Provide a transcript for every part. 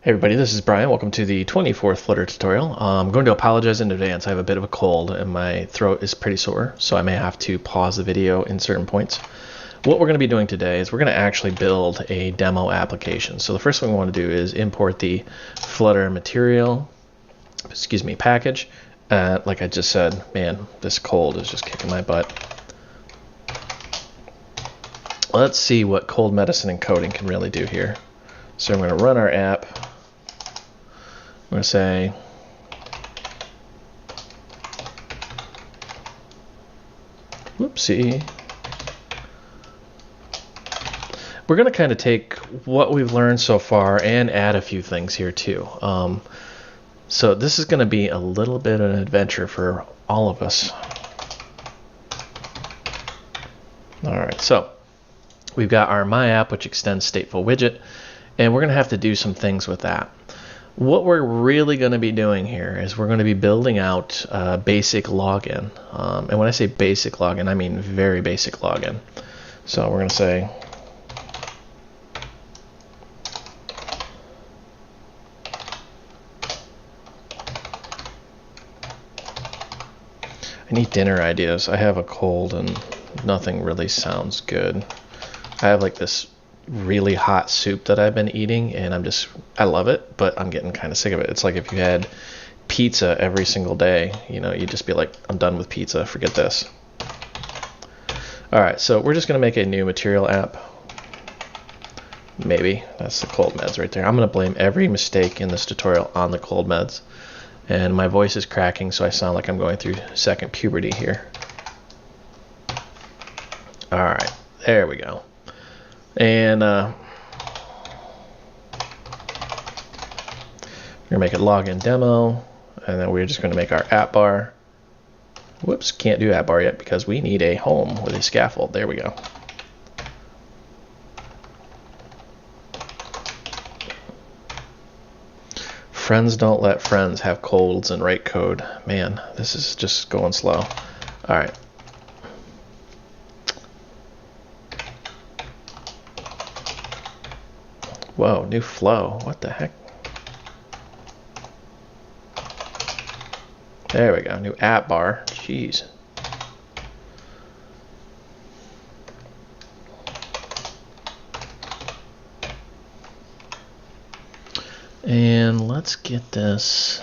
Hey everybody, this is Brian. Welcome to the 24th Flutter tutorial. I'm going to apologize in advance. I have a bit of a cold and my throat is pretty sore, so I may have to pause the video in certain points. What we're going to be doing today is we're going to actually build a demo application. So the first thing we want to do is import the Flutter package. Like I just said, man, this cold is just kicking my butt. Let's see what cold medicine encoding can really do here. So I'm going to run our app. I'm going to say whoopsie. We're going to kind of take what we've learned so far and add a few things here too. So this is going to be a little bit of an adventure for all of us. All right, so we've got our My App, which extends stateful widget, and we're going to have to do some things with that. What we're really going to be doing here is we're going to be building out basic login. And when I say basic login, I mean very basic login. So we're going to say I need dinner ideas. I have a cold and nothing really sounds good. I have like this really hot soup that I've been eating, and I love it, but I'm getting kind of sick of it. It's like if you had pizza every single day, you know, you'd just be like, I'm done with pizza, forget this. All right, so we're just going to make a new material app. Maybe that's the cold meds right there. I'm going to blame every mistake in this tutorial on the cold meds, and my voice is cracking, so I sound like I'm going through second puberty here. All right, there we go. And we're going to make it login demo, and then we're just going to make our app bar. Whoops, can't do app bar yet because we need a home with a scaffold. There we go. Friends don't let friends have colds and write code. Man, this is just going slow. All right. Whoa, new flow. What the heck? There we go. New app bar. Jeez. And let's get this.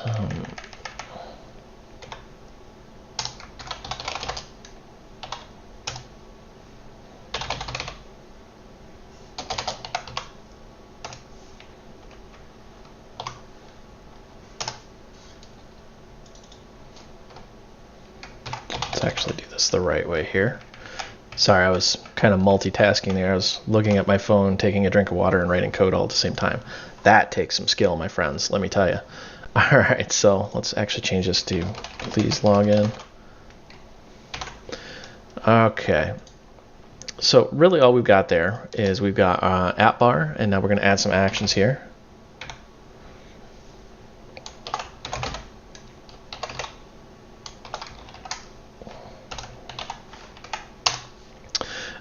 Let's actually do this the right way here. Sorry, I was kind of multitasking there. I was looking at my phone, taking a drink of water, and writing code all at the same time. That takes some skill, my friends, let me tell you. All right, so let's actually change this to please log in. Okay. So really all we've got there is we've got app bar, and now we're going to add some actions here.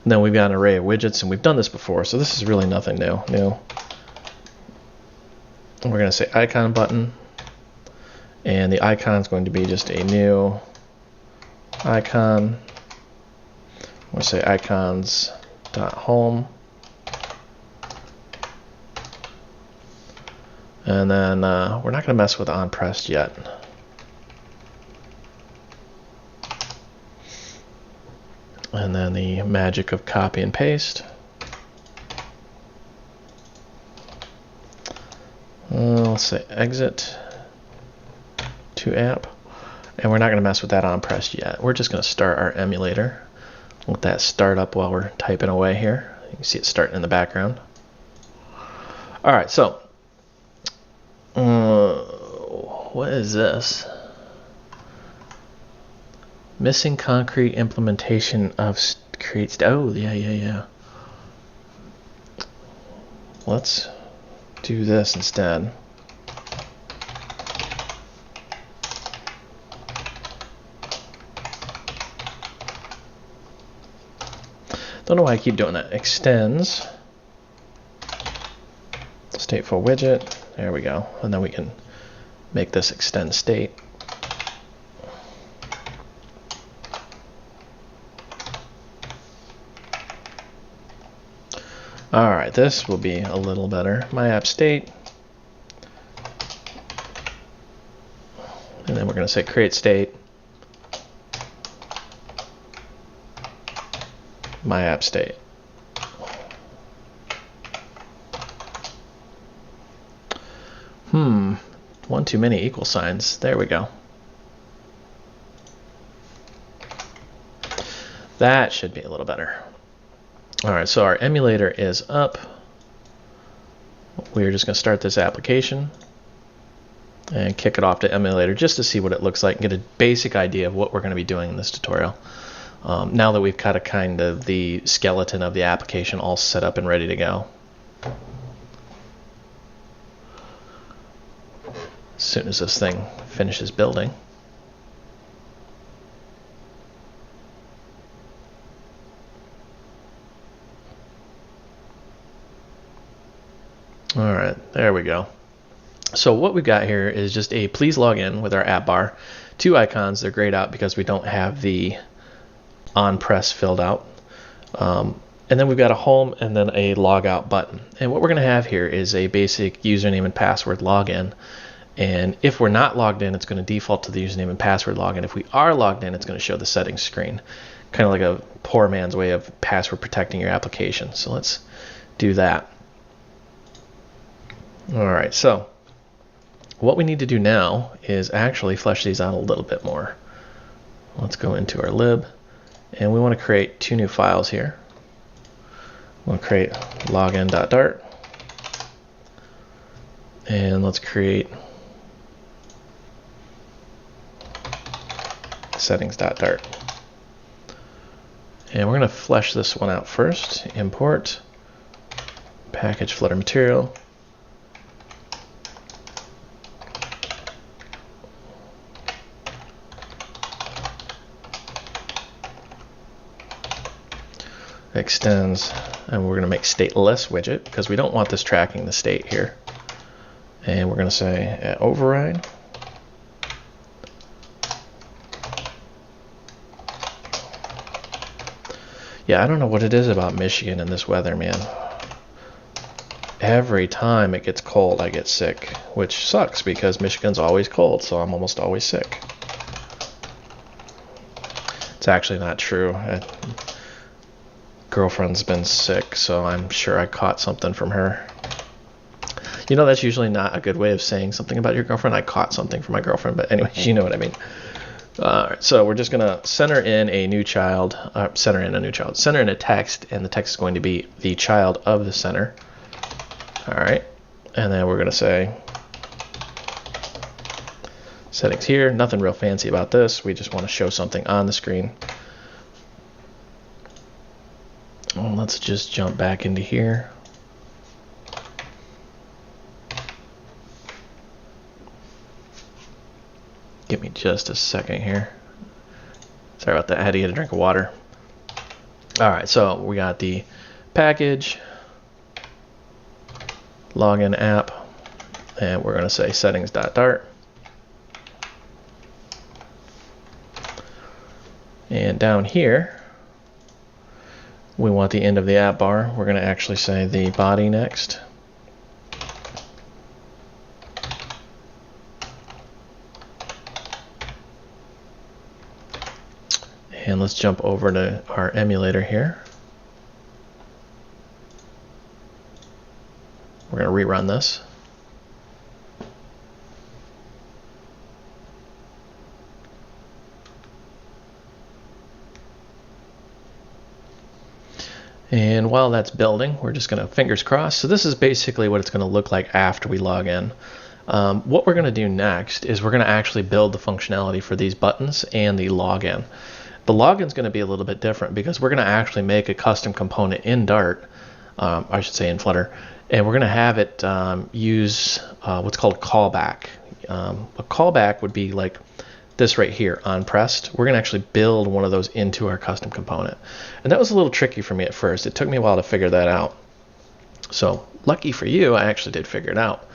And then we've got an array of widgets, and we've done this before, so this is really nothing new. And we're going to say icon button, and the icon is going to be just a new icon. We'll say icons.home. And then we're not going to mess with onPressed yet. And then the magic of copy and paste. Let's say exit to app. And we're not going to mess with that onPressed yet. We're just going to start our emulator. Let that start up while we're typing away here. You can see it starting in the background. All right, so what is this? Missing concrete implementation of create. Oh, yeah. Let's do this instead. Don't know why I keep doing that. Extends stateful widget. There we go. And then we can make this extend state. All right, this will be a little better. My app state. And then we're going to say create state. My app state. One too many equal signs. There we go. That should be a little better. All right, so our emulator is up. We're just going to start this application and kick it off to emulator just to see what it looks like and get a basic idea of what we're going to be doing in this tutorial. Now that we've got a kind of the skeleton of the application all set up and ready to go. As soon as this thing finishes building. All right, there we go. So what we've got here is just a please log in with our app bar. Two icons, they're grayed out because we don't have the on press filled out. And then we've got a home and then a log out button. And what we're going to have here is a basic username and password login. And if we're not logged in, it's going to default to the username and password login. If we are logged in, it's going to show the settings screen. Kind of like a poor man's way of password protecting your application. So let's do that. All right, so what we need to do now is actually flesh these out a little bit more. Let's go into our lib, and we want to create two new files here. We'll create login.dart, and let's create settings.dart. And we're going to flesh this one out first. Import package Flutter material. Extends, and we're going to make stateless widget because we don't want this tracking the state here. And we're going to say override. Yeah, I don't know what it is about Michigan and this weather, man. Every time it gets cold, I get sick, which sucks because Michigan's always cold, so I'm almost always sick. It's actually not true. Girlfriend's been sick, so I'm sure I caught something from her. You know, that's usually not a good way of saying something about your girlfriend. I caught something from my girlfriend, but anyways, you know what I mean. Alright, so we're just going to center in a new child, center in a text, and the text is going to be the child of the center. Alright, and then we're going to say settings here. Nothing real fancy about this. We just want to show something on the screen. Well, let's just jump back into here. Give me just a second here. Sorry about that. I had to get a drink of water. All right, so we got the package, login app, and we're going to say settings.dart. And down here, we want the end of the app bar. We're going to actually say the body next. And let's jump over to our emulator here. We're going to rerun this. And while that's building, we're just going to fingers crossed. So this is basically what it's going to look like after we log in. What we're going to do next is we're going to actually build the functionality for these buttons and the login. The login is going to be a little bit different because we're going to actually make a custom component in Dart, I should say in Flutter, and we're going to have it use what's called a callback. A callback would be like this right here on pressed. We're going to actually build one of those into our custom component. And that was a little tricky for me at first. It took me a while to figure that out. So lucky for you, I actually did figure it out.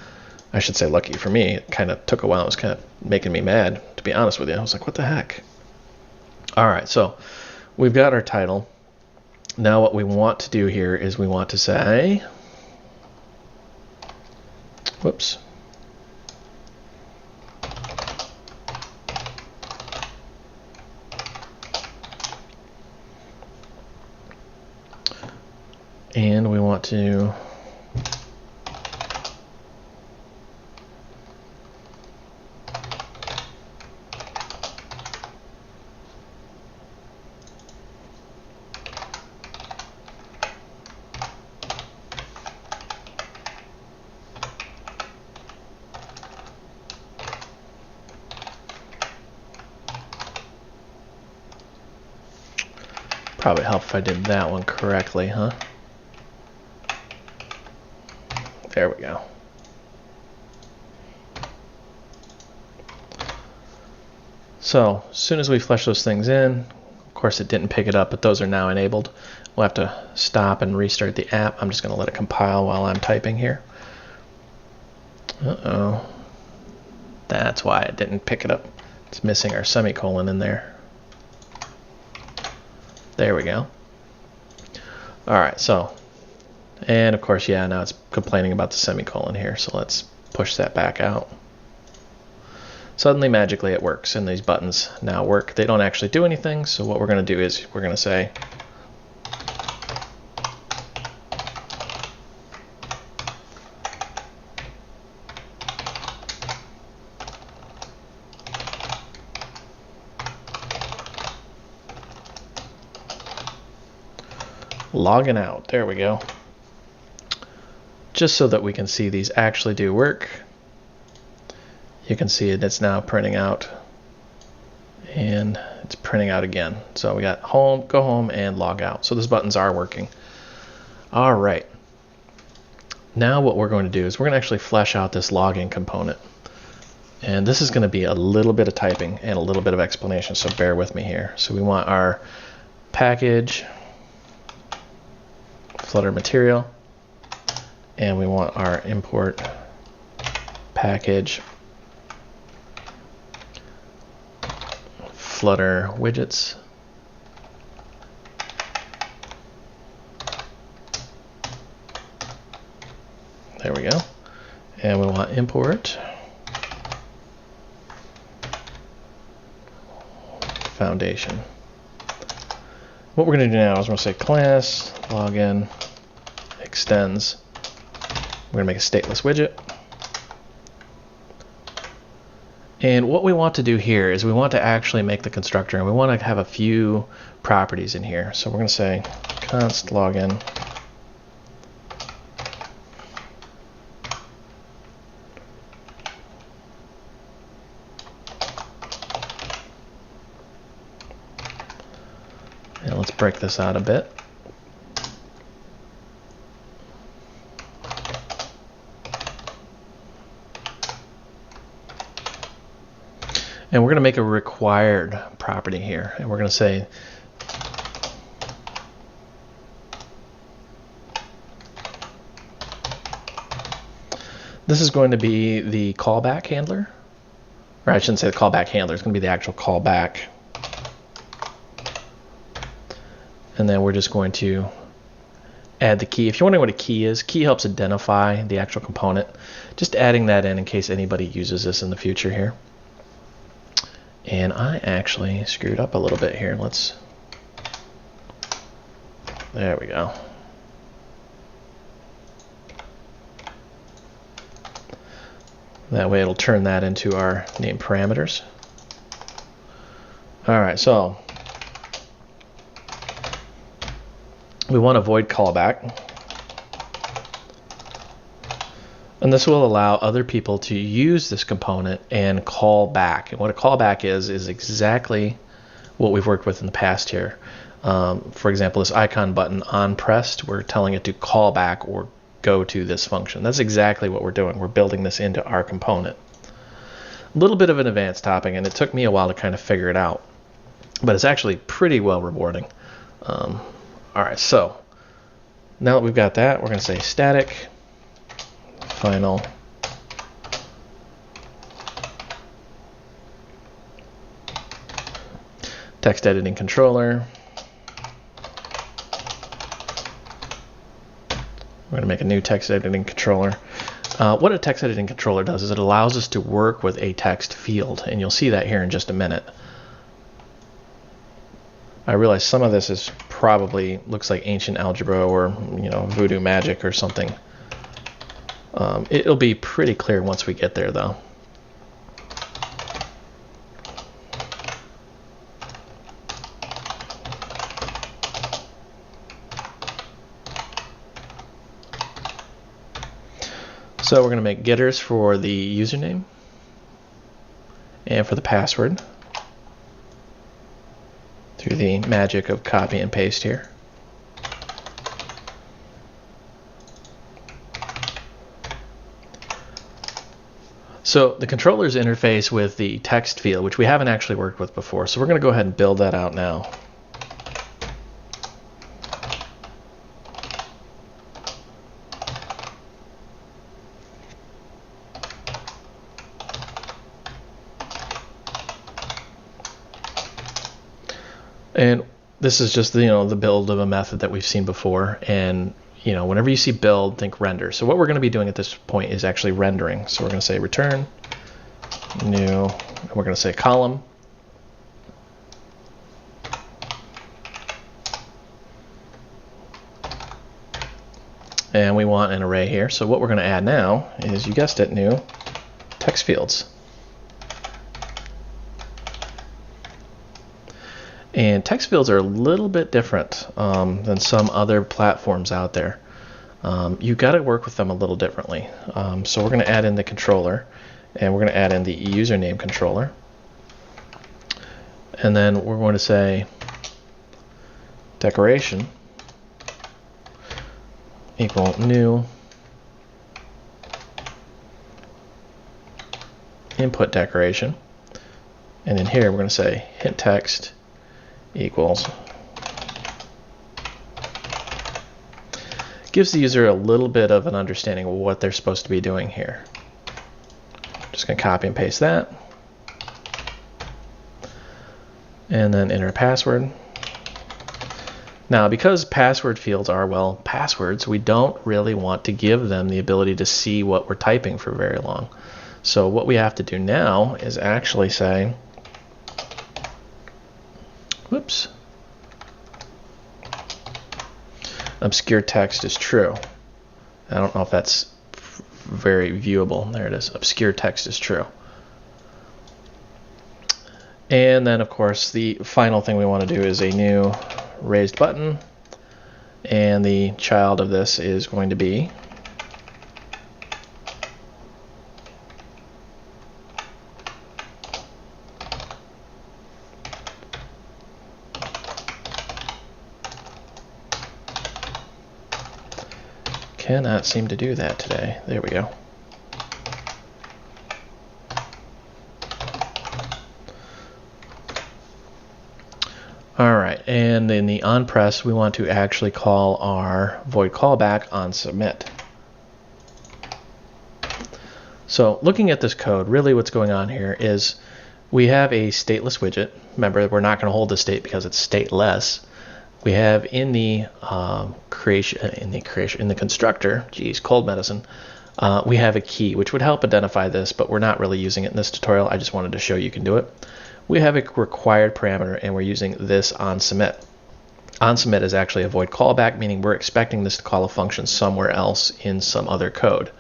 I should say lucky for me, it kind of took a while. It was kind of making me mad, to be honest with you. I was like, what the heck? All right, so we've got our title. Now what we want to do here is we want to say, whoops. And we want to probably help if I did that one correctly, huh? There we go. So as soon as we flesh those things in, of course it didn't pick it up, but those are now enabled. We'll have to stop and restart the app. I'm just going to let it compile while I'm typing here. Uh-oh. That's why it didn't pick it up. It's missing our semicolon in there. There we go. All right, so, and of course, yeah, now it's complaining about the semicolon here, so let's push that back out. Suddenly, magically, it works, and these buttons now work. They don't actually do anything, so what we're going to do is we're going to say logging out. There we go. Just so that we can see these actually do work. You can see it's now printing out, and it's printing out again. So we got home, go home, and log out. So those buttons are working. All right. Now what we're going to do is we're going to actually flesh out this login component. And this is going to be a little bit of typing and a little bit of explanation, so bear with me here. So we want our package, Flutter material, and we want our import package, Flutter widgets. There we go. And we want import foundation. What we're going to do now is we're going to say class login extends. We're going to make a stateless widget. And what we want to do here is we want to actually make the constructor, and we want to have a few properties in here. So we're going to say const login and let's break this out a bit. And we're going to make a required property here. And we're going to say this is going to be the callback handler. Or I shouldn't say the callback handler. It's going to be the actual callback. And then we're just going to add the key. If you're wondering what a key is, key helps identify the actual component. Just adding that in case anybody uses this in the future here. And I actually screwed up a little bit here. There we go. That way it'll turn that into our name parameters. All right, so we want to void callback. And this will allow other people to use this component and call back. And what a callback is exactly what we've worked with in the past here. For example, this icon button on pressed, we're telling it to call back or go to this function. That's exactly what we're doing. We're building this into our component. A little bit of an advanced topic, and it took me a while to kind of figure it out. But it's actually pretty well rewarding. All right, so now that we've got that, we're going to say static final text editing controller. We're going to make a new text editing controller. What a text editing controller does is it allows us to work with a text field, and you'll see that here in just a minute. I realize some of this is probably looks like ancient algebra or voodoo magic or something. It'll be pretty clear once we get there, though. So we're going to make getters for the username and for the password through the magic of copy and paste here. So the controllers interface with the text field, which we haven't actually worked with before. So we're going to go ahead and build that out now. And this is just the build of a method that we've seen before. And whenever you see build, think render. So what we're going to be doing at this point is actually rendering. So we're going to say return new, and we're going to say column. And we want an array here. So what we're going to add now is, you guessed it, new text fields. And text fields are a little bit different than some other platforms out there. You've got to work with them a little differently. So we're going to add in the controller, and we're going to add in the username controller. And then we're going to say decoration equal new input decoration. And in here we're going to say hint text equals, gives the user a little bit of an understanding of what they're supposed to be doing here. Just going to copy and paste that, and then enter a password. Now, because password fields are, well, passwords, we don't really want to give them the ability to see what we're typing for very long. So what we have to do now is actually say, whoops, obscure text is true. I don't know if that's very viewable. There it is. Obscure text is true. And then, of course, the final thing we want to do is a new raised button. And the child of this is going to be cannot seem to do that today. There we go. All right, and in the onPress, we want to actually call our void callback on submit. So looking at this code, really what's going on here is we have a stateless widget. Remember, we're not going to hold the state because it's stateless. We have in the constructor, geez, cold medicine, we have a key which would help identify this, but we're not really using it in this tutorial. I just wanted to show you can do it. We have a required parameter, and we're using this on submit. On submit is actually a void callback, meaning we're expecting this to call a function somewhere else in some other code.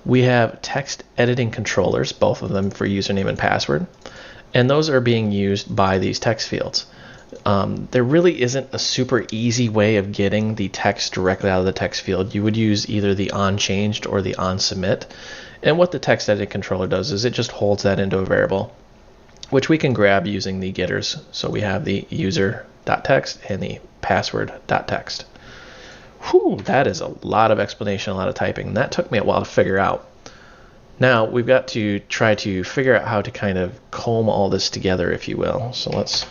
We have text editing controllers, both of them for username and password, and those are being used by these text fields. There really isn't a super easy way of getting the text directly out of the text field. You would use either the onChanged or the onSubmit. And what the text edit controller does is it just holds that into a variable, which we can grab using the getters. So we have the user.text and the password.text. Whew, that is a lot of explanation, a lot of typing. That took me a while to figure out. Now we've got to try to figure out how to kind of comb all this together, if you will. So let's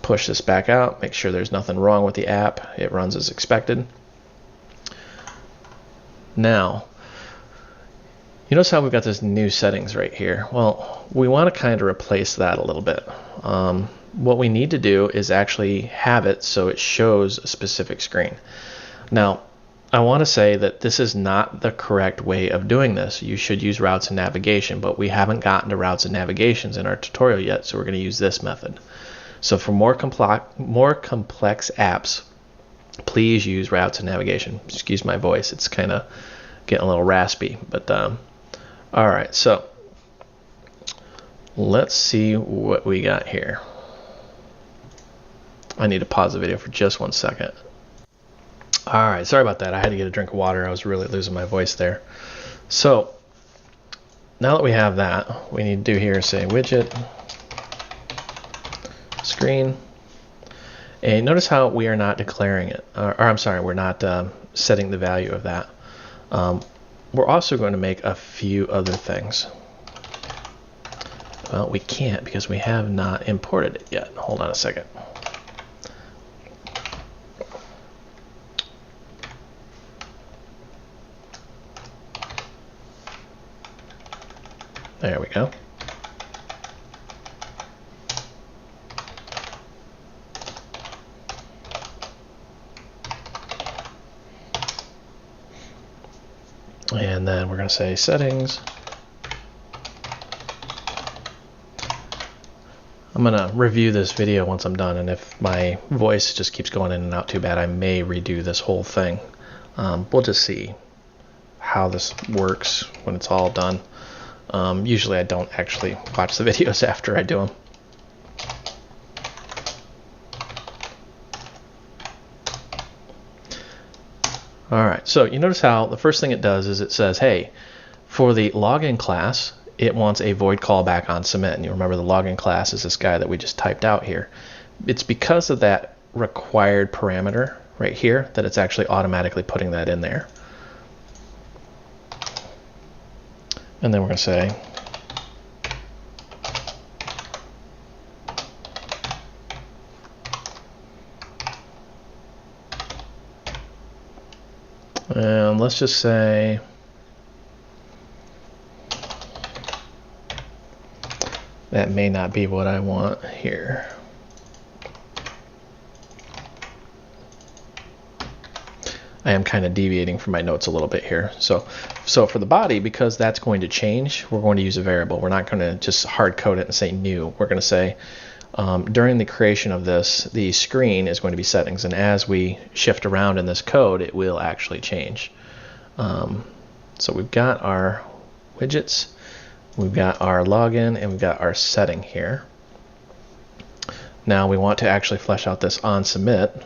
push this back out, make sure there's nothing wrong with the app. It runs as expected. Now, you notice how we've got this new settings right here. Well, we want to kind of replace that a little bit. what we need to do is actually have it so it shows a specific screen. Now, I want to say that this is not the correct way of doing this. You should use routes and navigation, but we haven't gotten to routes and navigations in our tutorial yet, so we're going to use this method. So for more complex apps, please use routes and navigation. Excuse my voice, it's kind of getting a little raspy, but all right, so let's see what we got here. I need to pause the video for just 1 second. All right, sorry about that. I had to get a drink of water. I was really losing my voice there. So now that we have that, what we need to do here is say widget screen. And notice how we are not declaring it, or I'm sorry, we're not setting the value of that. We're also going to make a few other things. Well, we can't because we have not imported it yet. Hold on a second. There we go. And then we're going to say settings. I'm going to review this video once I'm done, and if my voice just keeps going in and out too bad, I may redo this whole thing. We'll just see how this works when it's all done. Usually I don't actually watch the videos after I do them. Alright, so you notice how the first thing it does is it says, hey, for the login class, it wants a void callback on submit. And you remember the login class is this guy that we just typed out here. It's because of that required parameter right here that it's actually automatically putting that in there. And then we're going to say and let's just say that may not be what I want here. I am kind of deviating from my notes a little bit here. So for the body, because that's going to change, we're going to use a variable. We're not going to just hard code it and say new. We're going to say during the creation of this, the screen is going to be settings, and as we shift around in this code, it will actually change. So we've got our widgets, we've got our login, and we've got our setting here. Now we want to actually flesh out this on submit.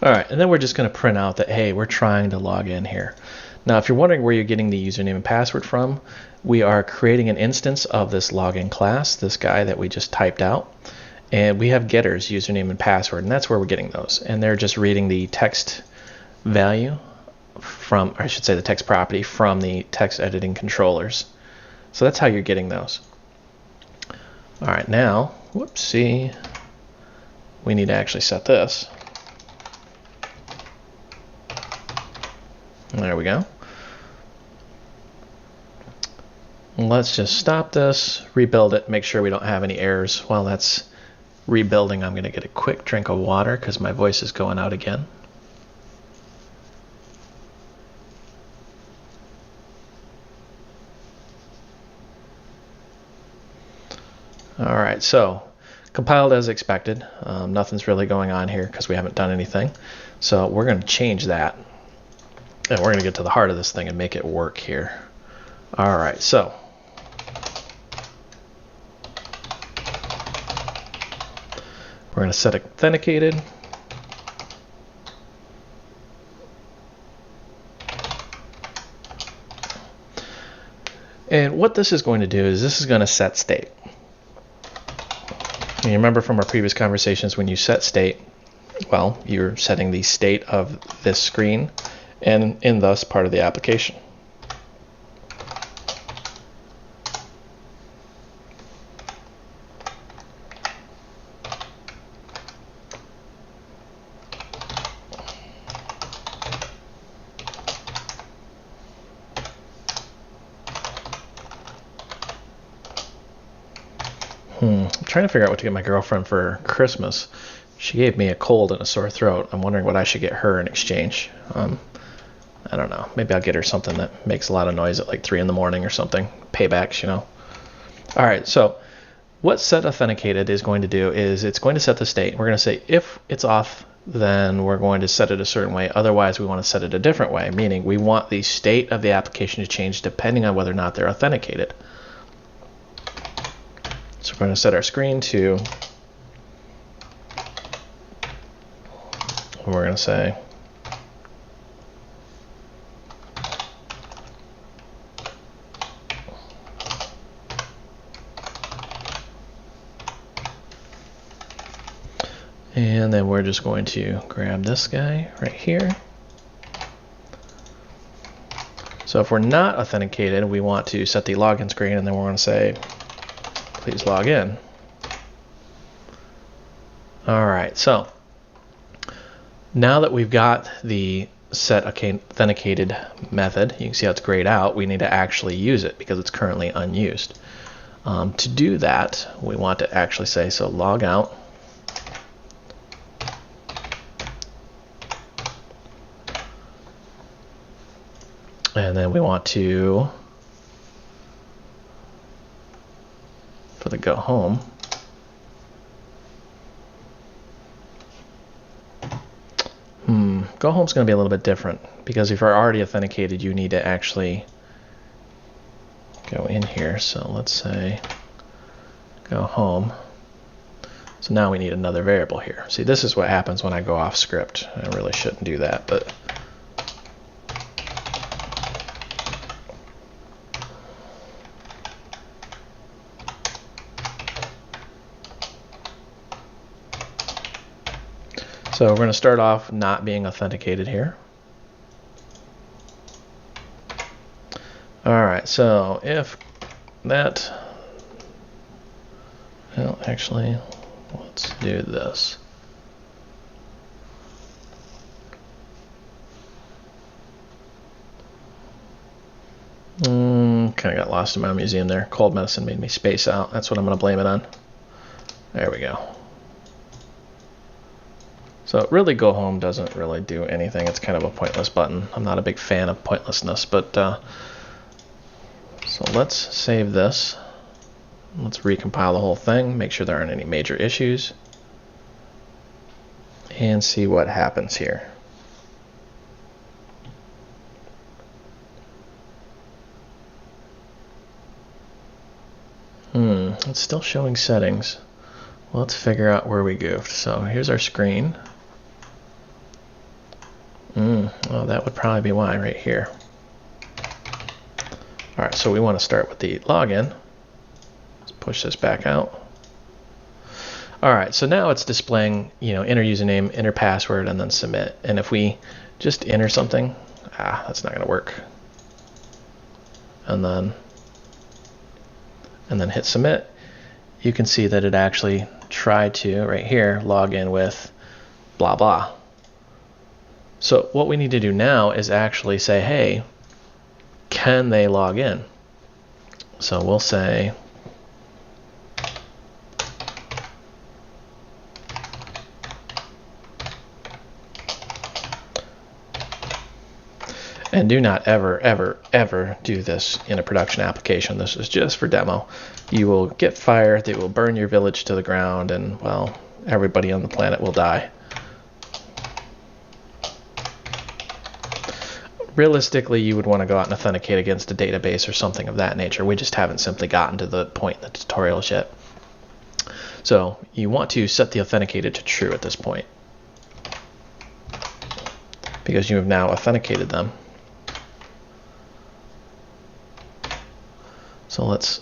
Alright, and then we're just going to print out that, hey, we're trying to log in here. Now, if you're wondering where you're getting the username and password from, we are creating an instance of this login class, this guy that we just typed out, and we have getters, username and password, and that's where we're getting those. And they're just reading the text value from, or I should say the text property from the text editing controllers. So that's how you're getting those. Alright, now, whoopsie, we need to actually set this. There we go. Let's just stop this, rebuild it, make sure we don't have any errors. While that's rebuilding, I'm going to get a quick drink of water because my voice is going out again. Alright, so compiled as expected. Nothing's really going on here because we haven't done anything. So we're going to change that. And we're going to get to the heart of this thing and make it work here. Alright, so we're going to set authenticated. And what this is going to do is this is going to set state. You remember from our previous conversations, when you set state, well, you're setting the state of this screen and thus part of the application. I'm trying to figure out what to get my girlfriend for Christmas. She gave me a cold and a sore throat. I'm wondering what I should get her in exchange. I don't know. Maybe I'll get her something that makes a lot of noise at like 3 in the morning or something. Paybacks, you know. All right, so what set authenticated is going to do is it's going to set the state. We're going to say if it's off, then we're going to set it a certain way. Otherwise, we want to set it a different way, meaning we want the state of the application to change depending on whether or not they're authenticated. So we're going to set our screen to, we're going to say and then we're just going to grab this guy right here. So if we're not authenticated, we want to set the login screen, and then we're going to say, please log in. All right, so now that we've got the set authenticated method, you can see how it's grayed out. We need to actually use it because it's currently unused. To do that, we want to actually say, so log out. And then we want to, for the go home, go home's going to be a little bit different because if you're already authenticated, you need to actually go in here. So let's say go home. So now we need another variable here. See, this is what happens when I go off script. I really shouldn't do that, but so we're going to start off not being authenticated here. All right, so if that, well, actually, let's do this. Kind of got lost in my museum there. Cold medicine made me space out. That's what I'm going to blame it on. There we go. So really go home doesn't really do anything. It's kind of a pointless button. I'm not a big fan of pointlessness, but so let's save this. Let's recompile the whole thing, make sure there aren't any major issues, and see what happens here. It's still showing settings. Well, let's figure out where we goofed. So here's our screen. Well, that would probably be why right here. All right, so we want to start with the login. Let's push this back out. All right, so now it's displaying, enter username, enter password, and then submit. And if we just enter something, that's not going to work. And then hit submit. You can see that it actually tried to, right here, log in with blah, blah. So what we need to do now is actually say, hey, can they log in? So we'll say, and do not ever, ever, ever do this in a production application. This is just for demo. You will get fired, they will burn your village to the ground, and, well, everybody on the planet will die. Realistically, you would want to go out and authenticate against a database or something of that nature. We just haven't simply gotten to the point in the tutorials yet. So you want to set the authenticated to true at this point, because you have now authenticated them. So let's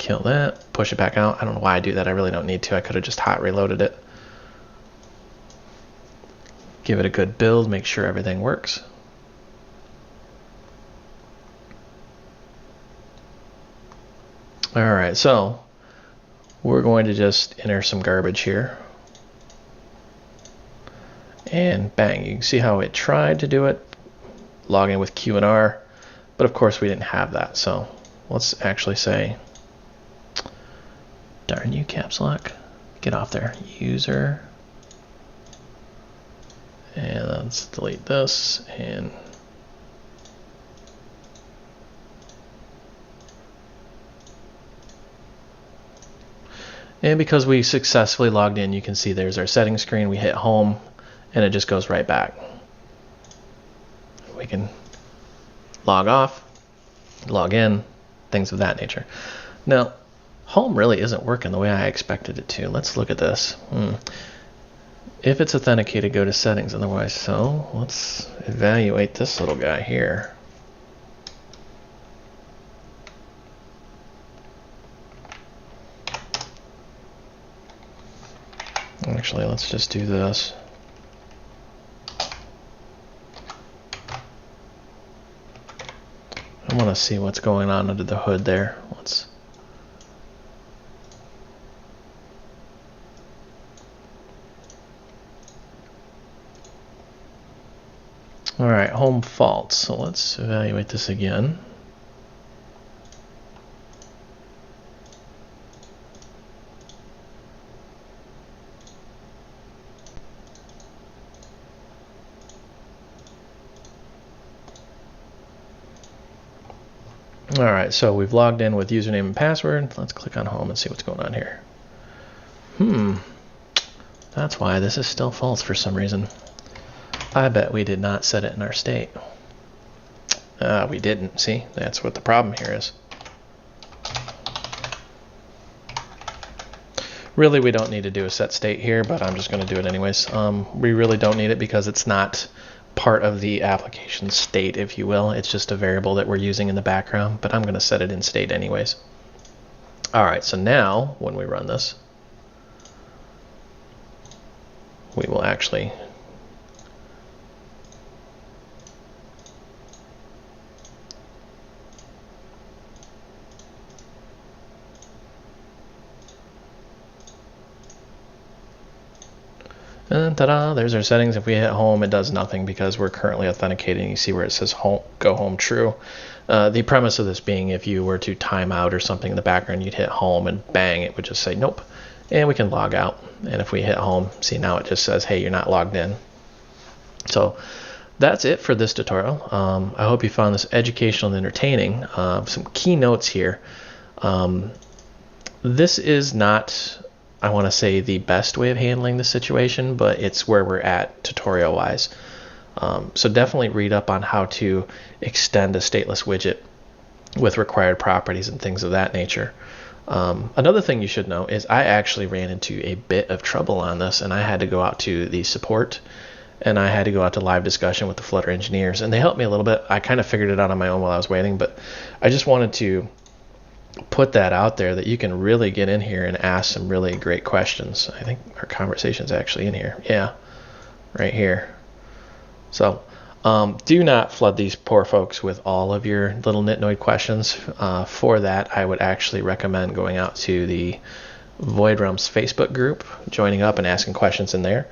kill that, push it back out. I don't know why I do that. I really don't need to. I could have just hot reloaded it. Give it a good build, make sure everything works. All right, so we're going to just enter some garbage here. And bang, you can see how it tried to do it. Log in with Q and R, but of course we didn't have that. So let's actually say, darn you, caps lock, get off there, user. And let's delete this and because we successfully logged in, you can see there's our settings screen. We hit home and it just goes right back. We can log off, log in, things of that nature. Now, home really isn't working the way I expected it to. Let's look at this. If it's authenticated, go to settings otherwise. So let's evaluate this little guy here. Actually, let's just do this. I want to see what's going on under the hood there. All right, home false. So let's evaluate this again. All right, so we've logged in with username and password. Let's click on home and see what's going on here. That's why this is still false for some reason. I bet we did not set it in our state. We didn't. See, that's what the problem here is. Really, we don't need to do a set state here, but I'm just going to do it anyways. We really don't need it because it's not part of the application state, if you will. It's just a variable that we're using in the background, but I'm going to set it in state anyways. All right, so now when we run this, we will actually and ta-da, there's our settings. If we hit home, it does nothing because we're currently authenticating. You see where it says home, go home true. The premise of this being if you were to time out or something in the background, you'd hit home and bang, it would just say nope. And we can log out. And if we hit home, see now it just says, hey, you're not logged in. So that's it for this tutorial. I hope you found this educational and entertaining. Some key notes here. This is not, I want to say, the best way of handling the situation, but it's where we're at tutorial wise. So definitely read up on how to extend a stateless widget with required properties and things of that nature. Another thing you should know is I actually ran into a bit of trouble on this, and I had to go out to the support and I had to go out to live discussion with the Flutter engineers, and they helped me a little bit. I kind of figured it out on my own while I was waiting, but I just wanted to put that out there that you can really get in here and ask some really great questions. I think our conversation's actually in here. Yeah, right here. So do not flood these poor folks with all of your little nitnoid questions. For that, I would actually recommend going out to the Void Realms Facebook group, joining up and asking questions in there.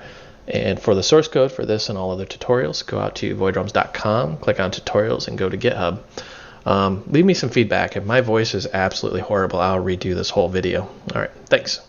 And for the source code for this and all other tutorials, go out to voidrealms.com, click on tutorials, and go to GitHub. Leave me some feedback. If my voice is absolutely horrible, I'll redo this whole video. All right, thanks.